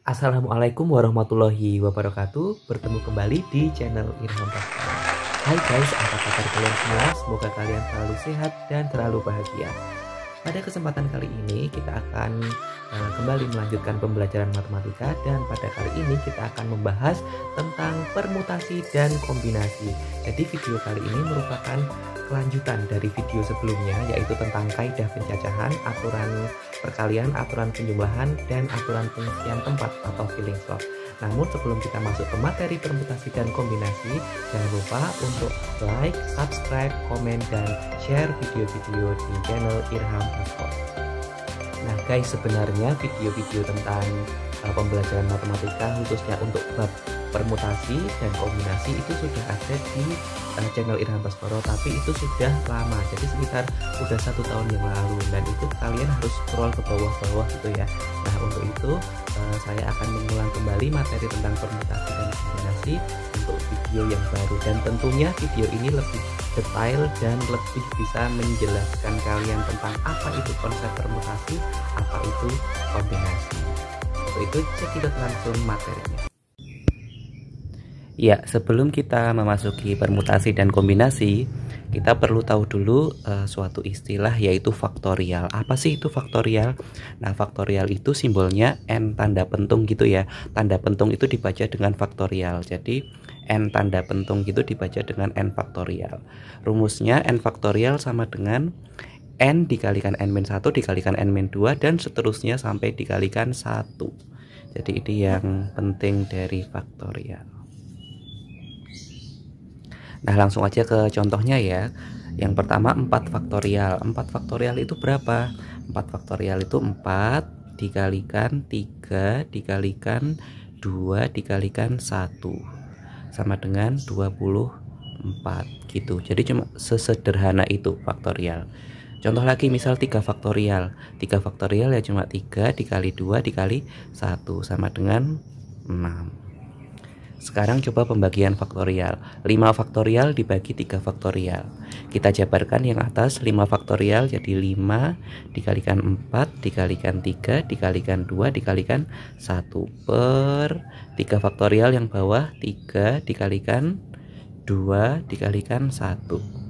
Assalamualaikum warahmatullahi wabarakatuh. Bertemu kembali di channel Irham Pascal. Hai guys, apa kabar kalian semua? Semoga kalian selalu sehat dan selalu bahagia. Pada kesempatan kali ini kita akan kembali melanjutkan pembelajaran matematika, dan pada kali ini kita akan membahas tentang permutasi dan kombinasi. Jadi video kali ini merupakan kelanjutan dari video sebelumnya, yaitu tentang kaidah pencacahan, aturan perkalian, aturan penjumlahan, dan aturan pengisian tempat atau filling slot. Namun sebelum kita masuk ke materi permutasi dan kombinasi, jangan lupa untuk like, subscribe, komen, dan share video-video di channel Irham Pascal. Nah guys, sebenarnya video-video tentang pembelajaran matematika khususnya untuk bab permutasi dan kombinasi itu sudah ada di channel Irham Baskoro, tapi itu sudah lama, jadi sekitar udah 1 tahun yang lalu, dan itu kalian harus scroll ke bawah-bawah gitu ya. Nah untuk itu saya akan mengulang kembali materi tentang permutasi dan kombinasi untuk video yang baru, dan tentunya video ini lebih detail dan lebih bisa menjelaskan kalian tentang apa itu konsep permutasi, apa itu kombinasi. Untuk itu cekidot langsung materinya. Ya, sebelum kita memasuki permutasi dan kombinasi, kita perlu tahu dulu suatu istilah, yaitu faktorial. Apa sih itu faktorial? Nah, faktorial itu simbolnya n tanda pentung gitu ya. Tanda pentung itu dibaca dengan faktorial. Jadi n tanda pentung gitu dibaca dengan n faktorial. Rumusnya n faktorial sama dengan n dikalikan n-1 dikalikan n-2 dan seterusnya sampai dikalikan 1. Jadi ini yang penting dari faktorial. Nah langsung aja ke contohnya ya. Yang pertama 4 faktorial. 4 faktorial itu berapa? 4 faktorial itu 4 dikalikan 3 dikalikan 2 dikalikan 1 sama dengan 24 gitu. Jadi cuma sesederhana itu faktorial. Contoh lagi misal 3 faktorial. 3 faktorial ya cuma 3 dikali 2 dikali 1 sama dengan 6. Sekarang coba pembagian faktorial. 5 faktorial dibagi 3 faktorial. Kita jabarkan yang atas 5 faktorial jadi 5 dikalikan 4 dikalikan 3 dikalikan 2 dikalikan 1 per 3 faktorial yang bawah 3 dikalikan 2 dikalikan 1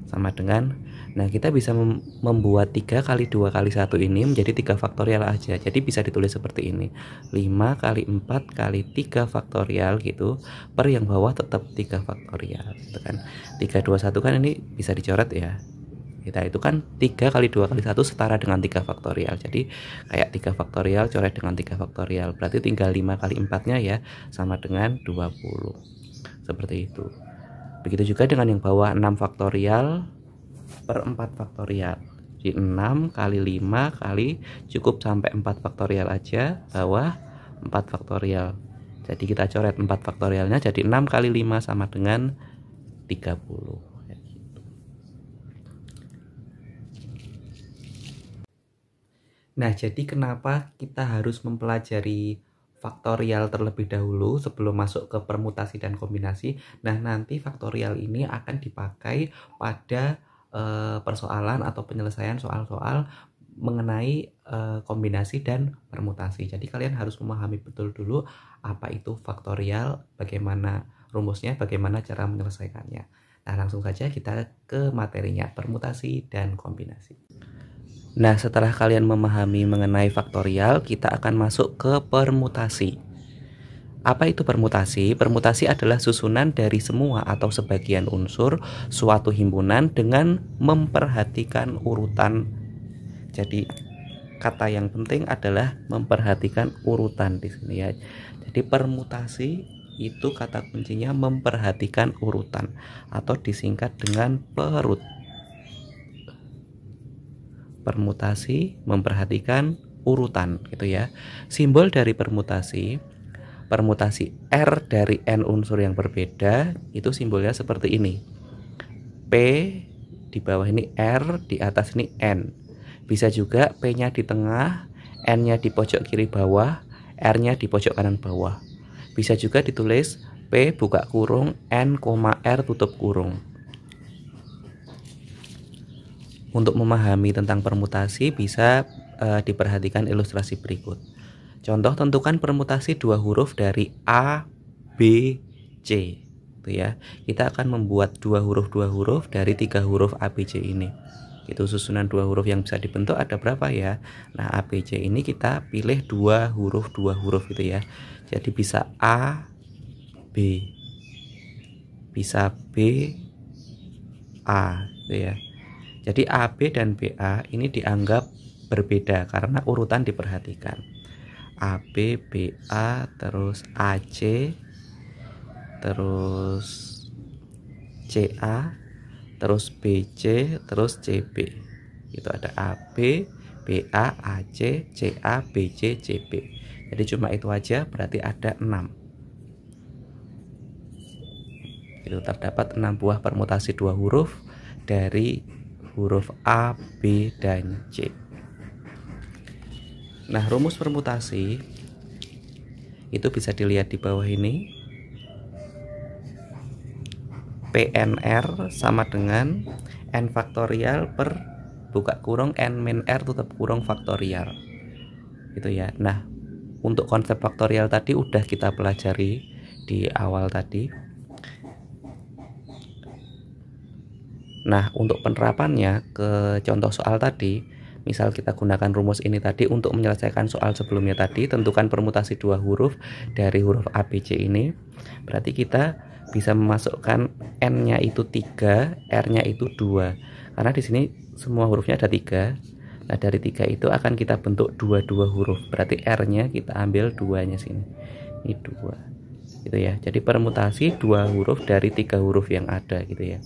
sama dengan, nah kita bisa membuat 3 kali 2 kali 1 ini menjadi 3 faktorial aja. Jadi bisa ditulis seperti ini, 5 kali 4 kali 3 faktorial gitu, per yang bawah tetap 3 faktorial gitu kan. 3, 2, 1 kan ini bisa dicoret ya. Kita itu kan 3 kali 2 kali 1 setara dengan 3 faktorial. Jadi kayak 3 faktorial coret dengan 3 faktorial, berarti tinggal 5 kali 4 nya ya, sama dengan 20. Seperti itu. Begitu juga dengan yang bawah 6 faktorial per 4 faktorial. Jadi 6 kali 5 kali cukup sampai 4 faktorial aja, bawah 4 faktorial. Jadi kita coret 4 faktorialnya, jadi 6 kali 5 sama dengan 30. Nah, jadi kenapa kita harus mempelajari faktorial terlebih dahulu sebelum masuk ke permutasi dan kombinasi? Nah, nanti faktorial ini akan dipakai pada persoalan atau penyelesaian soal-soal mengenai kombinasi dan permutasi. Jadi kalian harus memahami betul dulu apa itu faktorial, bagaimana rumusnya, bagaimana cara menyelesaikannya. Nah, langsung saja kita ke materinya, permutasi dan kombinasi. Nah, setelah kalian memahami mengenai faktorial, kita akan masuk ke permutasi. Apa itu permutasi? Permutasi adalah susunan dari semua atau sebagian unsur suatu himpunan dengan memperhatikan urutan. Jadi kata yang penting adalah memperhatikan urutan di sini ya. Jadi permutasi itu kata kuncinya memperhatikan urutan atau disingkat dengan perut. Permutasi memperhatikan urutan gitu ya. Simbol dari permutasi R dari n unsur yang berbeda itu simbolnya seperti ini. P di bawah ini R, di atas ini N. Bisa juga P-nya di tengah, N-nya di pojok kiri bawah, R-nya di pojok kanan bawah. Bisa juga ditulis P buka kurung N, R tutup kurung. Untuk memahami tentang permutasi bisa diperhatikan ilustrasi berikut. Contoh, tentukan permutasi dua huruf dari A, B, C. Itu ya. Kita akan membuat dua huruf dari 3 huruf A, B, C ini. Itu susunan dua huruf yang bisa dibentuk ada berapa ya? Nah, A, B, C ini kita pilih dua huruf gitu ya. Jadi bisa A, B. Bisa B, A, gitu ya. Jadi AB dan BA ini dianggap berbeda karena urutan diperhatikan. AB, BA, terus AC, terus CA, terus BC, terus CB. Itu ada AB, BA, AC, CA, BC, CB. Jadi cuma itu aja, berarti ada 6. Itu terdapat 6 buah permutasi dua huruf dari huruf A, B, dan C. Nah, rumus permutasi itu bisa dilihat di bawah ini. PNR sama dengan N faktorial per buka kurung N min R tutup kurung faktorial. Itu ya. Nah, untuk konsep faktorial tadi udah kita pelajari di awal tadi. Nah, untuk penerapannya ke contoh soal tadi, misal kita gunakan rumus ini tadi untuk menyelesaikan soal sebelumnya tadi, tentukan permutasi dua huruf dari huruf A, B, C ini. Berarti kita bisa memasukkan N-nya itu 3, R-nya itu 2. Karena di sini semua hurufnya ada 3. Nah, dari 3 itu akan kita bentuk dua huruf. Berarti R-nya kita ambil 2-nya sini. Ini 2. Gitu ya. Jadi permutasi dua huruf dari 3 huruf yang ada gitu ya.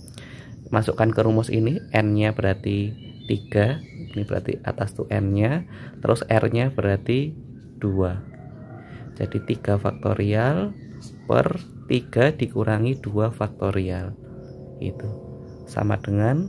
Masukkan ke rumus ini, N-nya berarti 3, ini berarti atas tuh N-nya, terus R-nya berarti 2. Jadi 3 faktorial per 3 dikurangi 2 faktorial. Itu sama dengan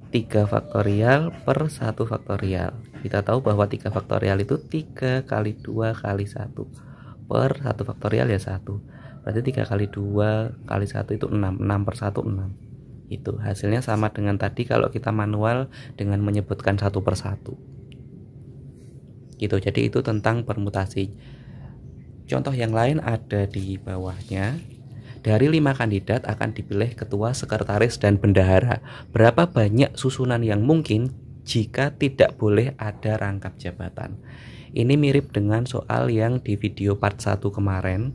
3 faktorial per 1 faktorial. Kita tahu bahwa 3 faktorial itu 3 kali 2 kali 1 per 1 faktorial ya 1. Berarti 3 kali 2 kali 1 itu 6. 6 per 1 6. Itu hasilnya sama dengan tadi kalau kita manual dengan menyebutkan 1 per 1. Gitu. Jadi itu tentang permutasi. Contoh yang lain ada di bawahnya. Dari 5 kandidat akan dipilih ketua, sekretaris, dan bendahara. Berapa banyak susunan yang mungkin jika tidak boleh ada rangkap jabatan? Ini mirip dengan soal yang di video part 1 kemarin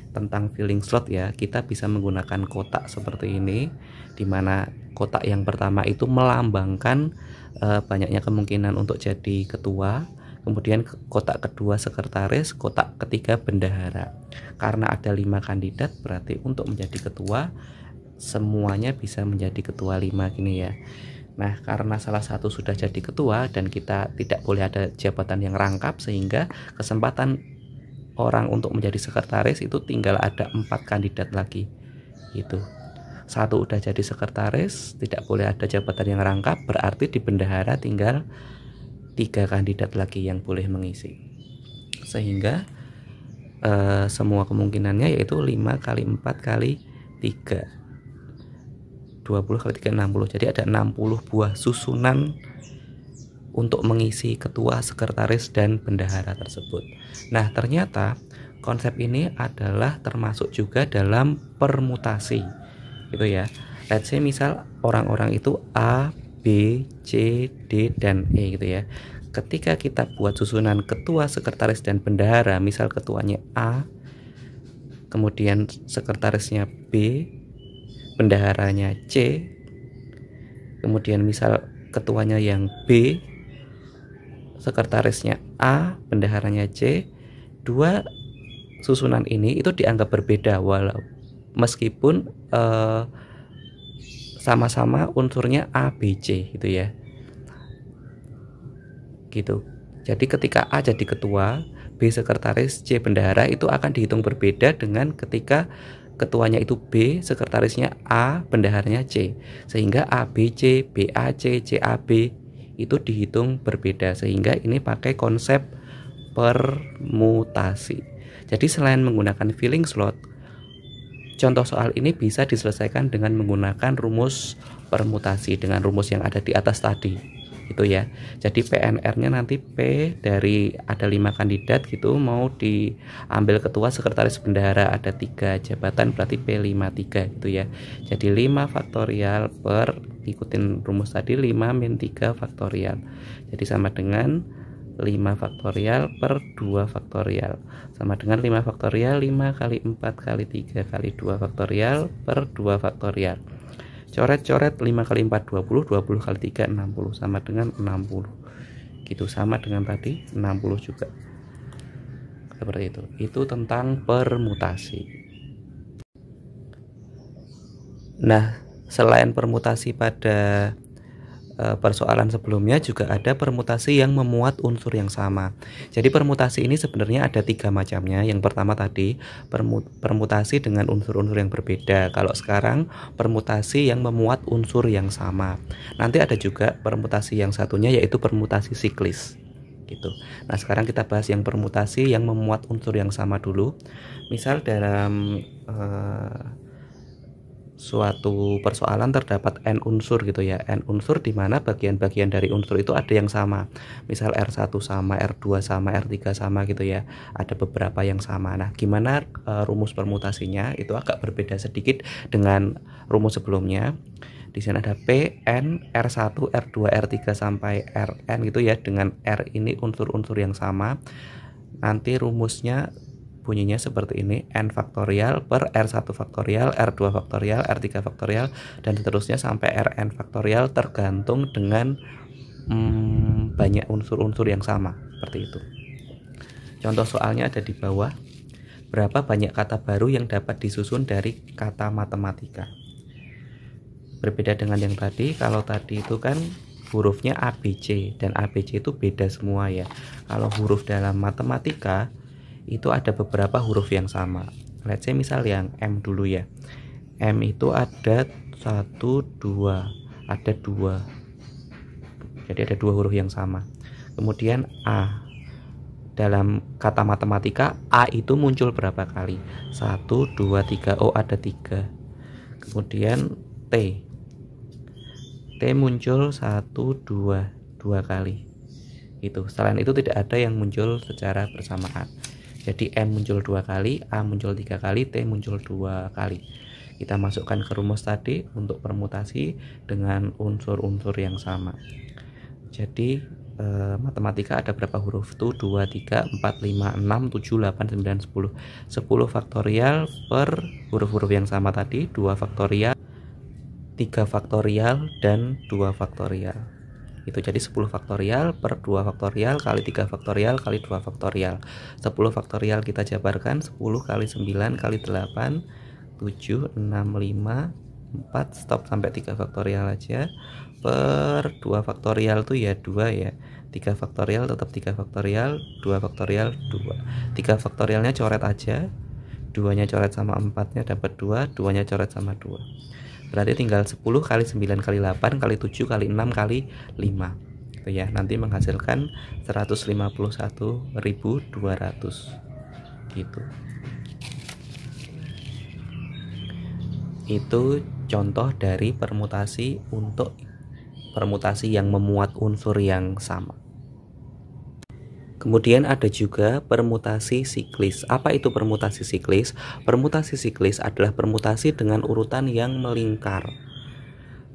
tentang filling slot ya. Kita bisa menggunakan kotak seperti ini, dimana kotak yang pertama itu melambangkan banyaknya kemungkinan untuk jadi ketua, kemudian kotak kedua sekretaris, kotak ketiga bendahara. Karena ada 5 kandidat, berarti untuk menjadi ketua semuanya bisa menjadi ketua 5 gini ya. Nah, karena salah satu sudah jadi ketua dan kita tidak boleh ada jabatan yang rangkap, sehingga kesempatan orang untuk menjadi sekretaris itu tinggal ada 4 kandidat lagi gitu. 1 udah jadi sekretaris, tidak boleh ada jabatan yang rangkap, berarti di bendahara tinggal 3 kandidat lagi yang boleh mengisi. Sehingga semua kemungkinannya yaitu 5 kali 4 kali 3 20 kali 3 60. Jadi ada 60 buah susunan untuk mengisi ketua, sekretaris, dan bendahara tersebut. Nah, ternyata konsep ini adalah termasuk juga dalam permutasi gitu ya. Let's say misal orang-orang itu A, B, C, D, dan E gitu ya. Ketika kita buat susunan ketua, sekretaris, dan bendahara, misal ketuanya A, kemudian sekretarisnya B, bendaharanya C, kemudian misal ketuanya yang B, sekretarisnya A, bendaharanya C, 2 susunan ini itu dianggap berbeda walau meskipun sama-sama unsurnya A, B, C gitu ya. Gitu. Jadi ketika A jadi ketua, B sekretaris, C bendahara, itu akan dihitung berbeda dengan ketika ketuanya itu B, sekretarisnya A, bendaharanya C. Sehingga A, B, C, B, A, C, C, A, B itu dihitung berbeda, sehingga ini pakai konsep permutasi. Jadi selain menggunakan filling slot, contoh soal ini bisa diselesaikan dengan menggunakan rumus permutasi dengan rumus yang ada di atas tadi. gitu ya. Jadi PNR-nya nanti P dari ada 5 kandidat gitu, mau diambil ketua, sekretaris, bendahara, ada 3 jabatan, berarti P53 gitu ya. Jadi 5 faktorial per, ikutin rumus tadi, 5 min 3 faktorial, jadi sama dengan 5 faktorial per 2 faktorial, sama dengan 5 faktorial 5 kali 4 kali 3 kali 2 faktorial per 2 faktorial. Coret-coret 5 kali 4 20, 20 kali 3 60, sama dengan 60 gitu, sama dengan tadi 60 juga, seperti itu. Itu tentang permutasi. Nah, selain permutasi pada persoalan sebelumnya, juga ada permutasi yang memuat unsur yang sama. Jadi permutasi ini sebenarnya ada 3 macamnya. Yang pertama tadi permutasi dengan unsur-unsur yang berbeda. Kalau sekarang permutasi yang memuat unsur yang sama. Nanti ada juga permutasi yang satunya, yaitu permutasi siklis gitu. Nah, sekarang kita bahas yang permutasi yang memuat unsur yang sama dulu. Misal dalam suatu persoalan terdapat n unsur gitu ya, n unsur di mana bagian-bagian dari unsur itu ada yang sama. Misal R1 sama, R2 sama, R3 sama gitu ya. Ada beberapa yang sama. Nah, gimana rumus permutasinya? Itu agak berbeda sedikit dengan rumus sebelumnya. Di sini ada P, N, R1, R2, R3 sampai Rn gitu ya, dengan R ini unsur-unsur yang sama. Nanti rumusnya bunyinya seperti ini, n faktorial per R1 faktorial, R2 faktorial, R3 faktorial, dan seterusnya sampai Rn faktorial, tergantung dengan banyak unsur-unsur yang sama, seperti itu. Contoh soalnya ada di bawah. Berapa banyak kata baru yang dapat disusun dari kata matematika? Berbeda dengan yang tadi. Kalau tadi itu kan hurufnya ABC, dan ABC itu beda semua ya. Kalau huruf dalam matematika itu ada beberapa huruf yang sama. Let's say misal yang M dulu ya. M itu ada 1, 2, ada 2. Jadi ada 2 huruf yang sama. Kemudian A. Dalam kata matematika A itu muncul berapa kali? 1, 2, 3. Oh, ada 3. Kemudian T. T muncul 1, 2 kali. Itu. Selain itu tidak ada yang muncul secara bersamaan. Jadi M muncul 2 kali, A muncul 3 kali, T muncul 2 kali. Kita masukkan ke rumus tadi untuk permutasi dengan unsur-unsur yang sama. Jadi matematika ada berapa huruf tuh? 2, 3, 4, 5, 6, 7, 8, 9, 10. 10 faktorial per huruf-huruf yang sama tadi, 2 faktorial, 3 faktorial, dan 2 faktorial. Itu jadi 10 faktorial per 2 faktorial kali 3 faktorial kali 2 faktorial. 10 faktorial kita jabarkan, 10 kali 9 kali 8, 7, 6, 5, 4, stop sampai 3 faktorial aja, per 2 faktorial tuh ya 2 ya. 3 faktorial tetap 3 faktorial, 2 faktorial 2. 3 faktorialnya coret aja, 2-nya coret sama 4-nya dapat 2, 2-nya coret sama 2. Berarti tinggal 10 kali 9 kali 8 kali 7 kali 6 kali 5 gitu ya. Nanti menghasilkan 151.200 gitu. Itu contoh dari permutasi untuk permutasi yang memuat unsur yang sama. Kemudian ada juga permutasi siklis. Apa itu permutasi siklis? Permutasi siklis adalah permutasi dengan urutan yang melingkar.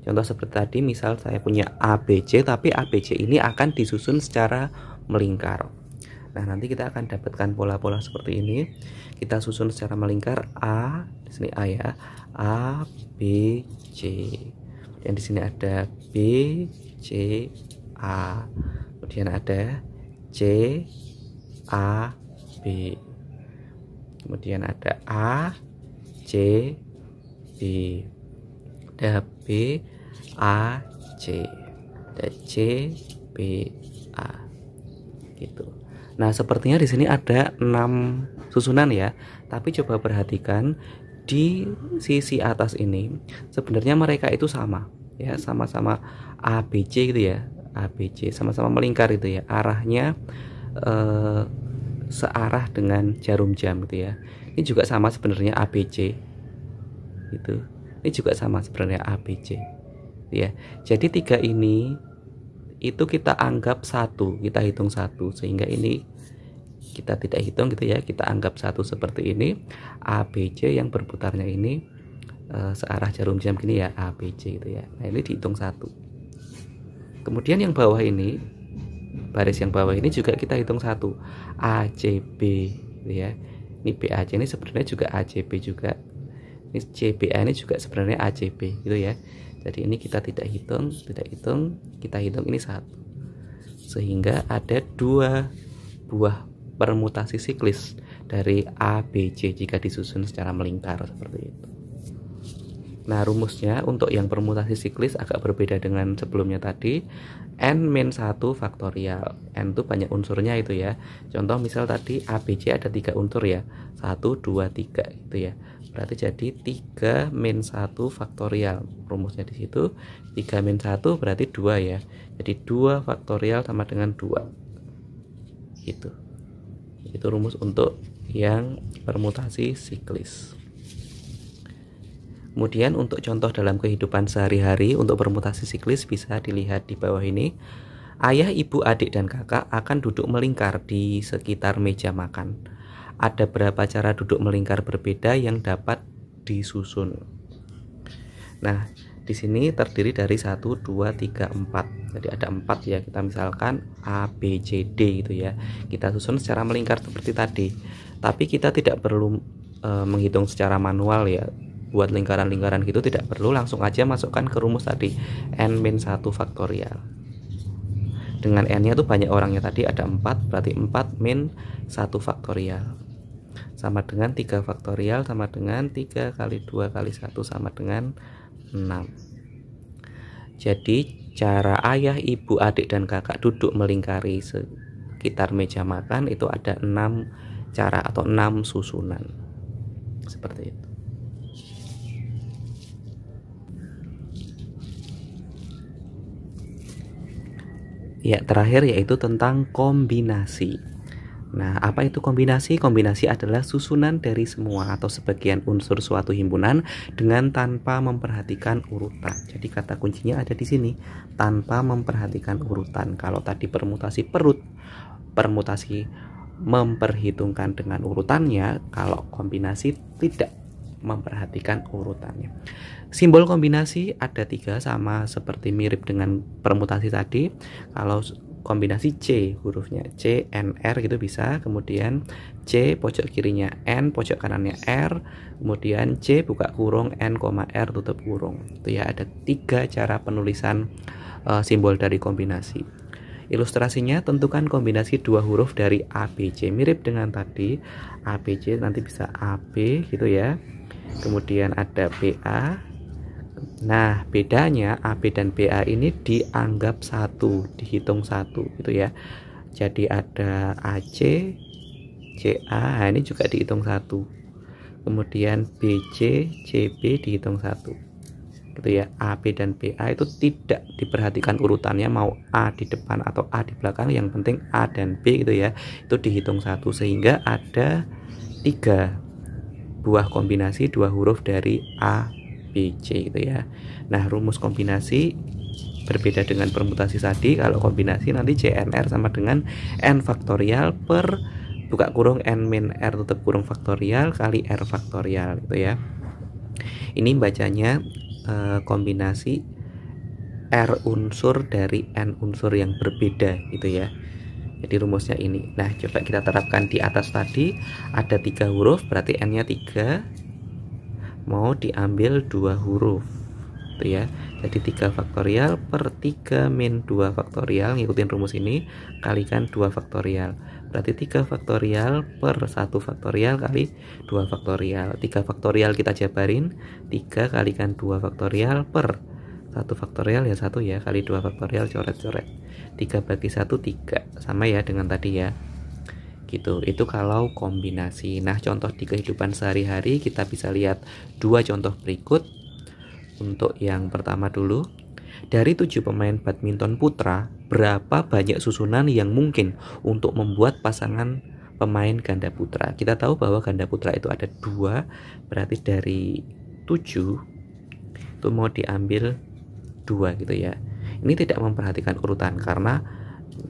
Contoh seperti tadi, misal saya punya ABC, tapi ABC ini akan disusun secara melingkar. Nah, nanti kita akan dapatkan pola-pola seperti ini. Kita susun secara melingkar A, di sini A ya, A, B, C. Kemudian di sini ada B, C, A. Kemudian ada C, A, B. Kemudian ada A, C, B. Ada B, A, C. Ada C, B, A. Gitu. Nah, sepertinya di sini ada 6 susunan ya. Tapi coba perhatikan di sisi atas ini sebenarnya mereka itu sama ya, sama-sama ABC gitu ya. ABC sama-sama melingkar itu ya, arahnya searah dengan jarum jam gitu ya. Ini juga sama sebenarnya ABC gitu. Ini juga sama sebenarnya ABC ya. Jadi 3 ini itu kita anggap satu, kita hitung satu, sehingga ini kita tidak hitung gitu ya, kita anggap satu seperti ini. ABC yang berputarnya ini searah jarum jam gini ya, ABC gitu ya. Nah ini dihitung satu. Kemudian yang bawah ini, baris yang bawah ini juga kita hitung satu, ACB gitu ya. Ini BAC ini sebenarnya juga ACB juga, ini CBA ini juga sebenarnya ACB gitu ya. Jadi ini kita tidak hitung, kita hitung ini satu, sehingga ada dua buah permutasi siklis dari ABC jika disusun secara melingkar seperti itu. Nah rumusnya untuk yang permutasi siklis agak berbeda dengan sebelumnya tadi. N-1 faktorial, N itu banyak unsurnya itu ya. Contoh misal tadi ABC ada 3 unsur ya, 1, 2, 3 gitu ya. Berarti jadi 3-1 faktorial. Rumusnya di situ 3-1 berarti 2 ya. Jadi 2 faktorial sama dengan 2 gitu. Itu rumus untuk yang permutasi siklis. Kemudian untuk contoh dalam kehidupan sehari-hari untuk permutasi siklis bisa dilihat di bawah ini. Ayah, ibu, adik, dan kakak akan duduk melingkar di sekitar meja makan. Ada berapa cara duduk melingkar berbeda yang dapat disusun? Nah, di sini terdiri dari 1, 2, 3, 4. Jadi ada 4 ya. Kita misalkan A, B, C, D gitu ya. Kita susun secara melingkar seperti tadi. Tapi kita tidak perlu menghitung secara manual ya. Buat lingkaran-lingkaran gitu tidak perlu, langsung aja masukkan ke rumus tadi, N-1 faktorial. Dengan N-nya tuh banyak orangnya tadi, ada 4, berarti 4-1 faktorial sama dengan 3 faktorial sama dengan 3 kali 2 kali 1 sama dengan 6. Jadi cara ayah, ibu, adik, dan kakak duduk melingkari sekitar meja makan itu ada 6 cara atau 6 susunan seperti itu. Ya, terakhir yaitu tentang kombinasi. Nah, apa itu kombinasi? Kombinasi adalah susunan dari semua atau sebagian unsur suatu himpunan dengan tanpa memperhatikan urutan. Jadi kata kuncinya ada di sini, tanpa memperhatikan urutan. Kalau tadi permutasi permutasi memperhitungkan dengan urutannya, kalau kombinasi tidak memperhatikan urutannya. Simbol kombinasi ada 3, sama seperti mirip dengan permutasi tadi. Kalau kombinasi C, hurufnya C, N, R gitu bisa. Kemudian C pojok kirinya N, pojok kanannya R. Kemudian C buka kurung N, R tutup kurung. Itu ya, ada 3 cara penulisan simbol dari kombinasi. Ilustrasinya, tentukan kombinasi 2 huruf dari ABC. Mirip dengan tadi, ABC nanti bisa AB gitu ya. Kemudian ada BA. Nah, bedanya AB dan BA ini dianggap satu, dihitung satu gitu ya. Jadi ada AC, CA, ini juga dihitung satu. Kemudian BC, CB dihitung satu. Gitu ya. AB dan BA itu tidak diperhatikan urutannya, mau A di depan atau A di belakang, yang penting A dan B gitu ya. Itu dihitung satu, sehingga ada 3 buah kombinasi 2 huruf dari A, B, C gitu ya. Nah, rumus kombinasi berbeda dengan permutasi tadi. Kalau kombinasi nanti CNR sama dengan N faktorial per buka kurung N min R tutup kurung faktorial kali R faktorial gitu ya. Ini bacanya kombinasi R unsur dari N unsur yang berbeda gitu ya. Jadi rumusnya ini. Nah, coba kita terapkan di atas tadi. Ada 3 huruf, berarti N-nya 3. Mau diambil 2 huruf. Gitu ya. Jadi 3 faktorial per 3 min 2 faktorial. Ngikutin rumus ini. Kalikan 2 faktorial. Berarti 3 faktorial per 1 faktorial kali 2 faktorial. 3 faktorial kita jabarin. 3 kalikan 2 faktorial per 1 faktorial ya 1 ya, kali 2 faktorial coret-coret. 3 bagi 1 3, sama ya dengan tadi ya. Gitu. Itu kalau kombinasi. Nah, contoh di kehidupan sehari-hari kita bisa lihat 2 contoh berikut. Untuk yang pertama dulu, dari 7 pemain badminton putra, berapa banyak susunan yang mungkin untuk membuat pasangan pemain ganda putra? Kita tahu bahwa ganda putra itu ada 2, berarti dari 7 itu mau diambil 2 gitu ya. Ini tidak memperhatikan urutan karena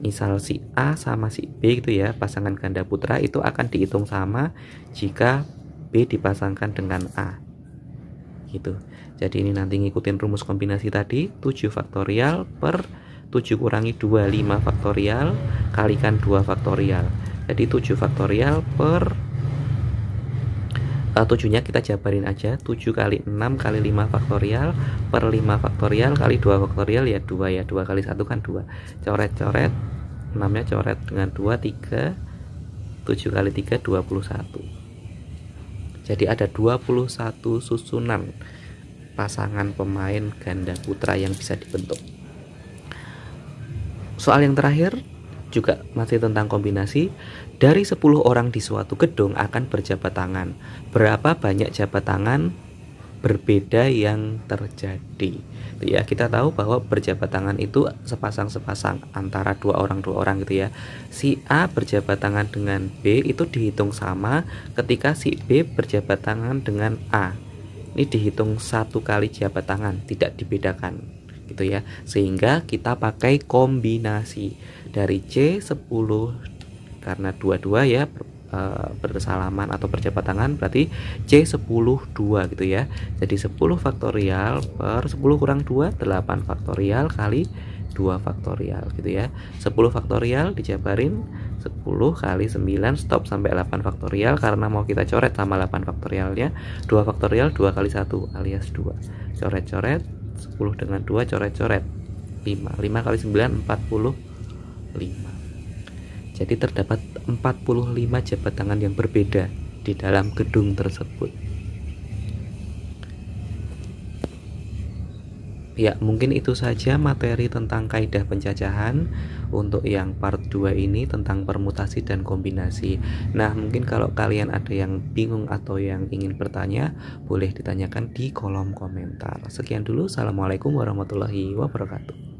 misal si A sama si B gitu ya, pasangan ganda putra itu akan dihitung sama jika B dipasangkan dengan A gitu. Jadi ini nanti ngikutin rumus kombinasi tadi, 7 faktorial per 7 kurangi 2, 5 faktorial kalikan 2 faktorial. Jadi 7 faktorial per 7 nya kita jabarin aja, 7 kali 6 kali 5 faktorial per 5 faktorial kali 2 faktorial ya 2 ya, 2 kali 1 kan 2, coret-coret 6 nya coret dengan 2, 3, 7 kali 3 21. Jadi ada 21 susunan pasangan pemain ganda putra yang bisa dibentuk. Soal yang terakhir juga masih tentang kombinasi. Dari 10 orang di suatu gedung akan berjabat tangan. Berapa banyak jabat tangan berbeda yang terjadi? Ya, kita tahu bahwa berjabat tangan itu sepasang-sepasang antara dua orang gitu ya. Si A berjabat tangan dengan B itu dihitung sama ketika si B berjabat tangan dengan A. Ini dihitung satu kali jabat tangan, tidak dibedakan gitu ya. Sehingga kita pakai kombinasi dari C10 karena dua-dua ya bersalaman atau berjabat tangan, berarti C10 2 gitu ya. Jadi 10 faktorial per 10 kurang 2 8 faktorial kali 2 faktorial gitu ya. 10 faktorial dijabarin 10 kali 9 stop sampai 8 faktorial karena mau kita coret sama 8 faktorialnya. 2 faktorial 2 kali 1 alias 2. Coret-coret 10 dengan 2 coret-coret 5 kali 9 45. Jadi terdapat 45 jabat tangan yang berbeda di dalam gedung tersebut. Ya, mungkin itu saja materi tentang kaidah pencacahan untuk yang part 2 ini tentang permutasi dan kombinasi. Nah, mungkin kalau kalian ada yang bingung atau yang ingin bertanya, boleh ditanyakan di kolom komentar. Sekian dulu, assalamualaikum warahmatullahi wabarakatuh.